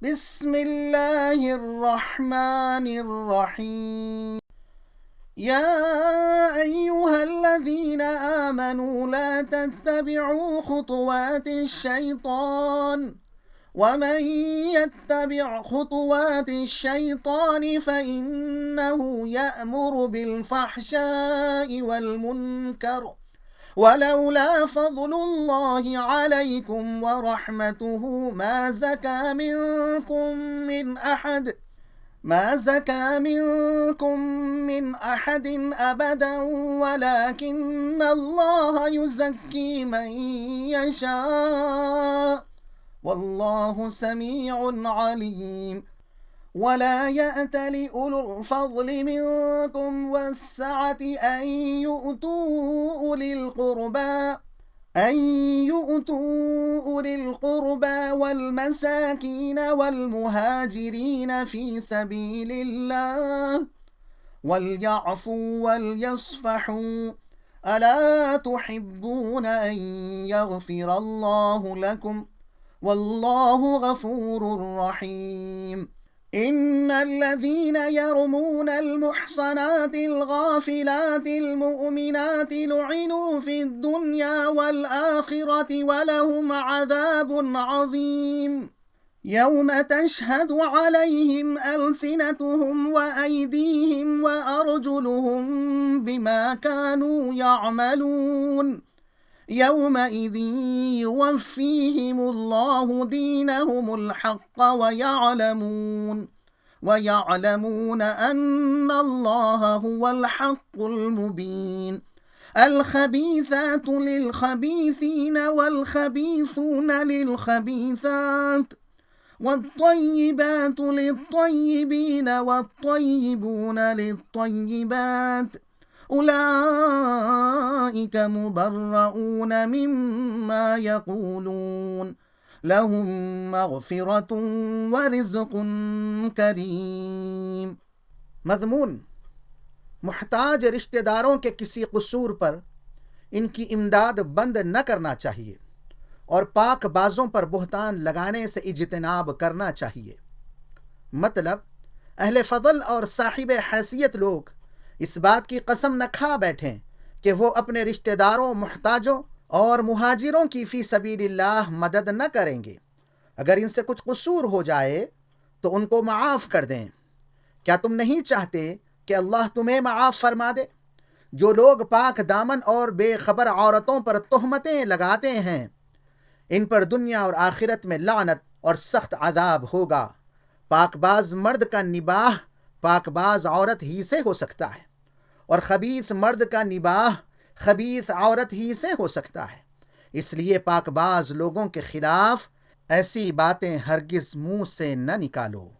बिस्मिल्लाहिर्रहमानिर्रहीम। या अय्युहल्लज़ीन आमनू ला तत्तबिउ खुतुवातिश्शैतान वमन यत्तबिअ खुतुवातिश्शैतान फ़इन्नहु यअमुरु बिलफ़हशाइ वल्मुनकर वलौला फ़ज़्लुल्लाहि अलैकुम वरहमतुहु ما زكى منكم من أحد أبدا ولكن الله يزكي من يشاء والله سميع عليم ولا يأتل أولو الفضل منكم والسعة أن يؤتوا أولي القربى والمساكين والمهاجرين في سبيل الله وليعفوا وليصفحوا ألا تحبون أن يغفر الله لكم والله غفور رحيم إن الذين يرمون المحصنات الغافلات المؤمنات لعنوا في الدنيا والآخرة ولهم عذاب عظيم يوم تشهد عليهم ألسنتهم وأيديهم وأرجلهم بما كانوا يعملون يومئذ يوفيهم الله دينهم الحق ويعلمون أن الله هو الحق المبين الخبيثات للخبيثين والخبيثون للخبيثات والطيبات للطيبين والطيبون للطيبات أولئك مبرؤون مما يقولون لهم مغفرة ورزق करीम। मज़मून, मुहताज रिश्तेदारों के किसी कसूर पर इनकी इमदाद बंद न करना चाहिए और पाकबाजों पर बुहतान लगाने से इज्तिनाब करना चाहिए। मतलब, अहले फ़ज़ल और साहिब हैसियत लोग इस बात की कसम न खा बैठें कि वो अपने रिश्तेदारों, मुहताजों और मुहाजिरों की फ़ी सबीलिल्लाह मदद न करेंगे। अगर इनसे कुछ कसूर हो जाए तो उनको माफ़ कर दें। क्या तुम नहीं चाहते कि अल्लाह तुम्हें माफ़ फरमा दे? जो लोग पाक दामन और बेखबर औरतों पर तोहमतें लगाते हैं, इन पर दुनिया और आखिरत में लानत और सख्त अज़ाब होगा। पाकबाज मर्द का निबाह पाकबाज औरत ही से हो सकता है और खबीस मर्द का निबाह खबीस औरत ही से हो सकता है। इसलिए पाकबाज लोगों के खिलाफ ऐसी बातें हरगिज़ मुंह से न निकालो।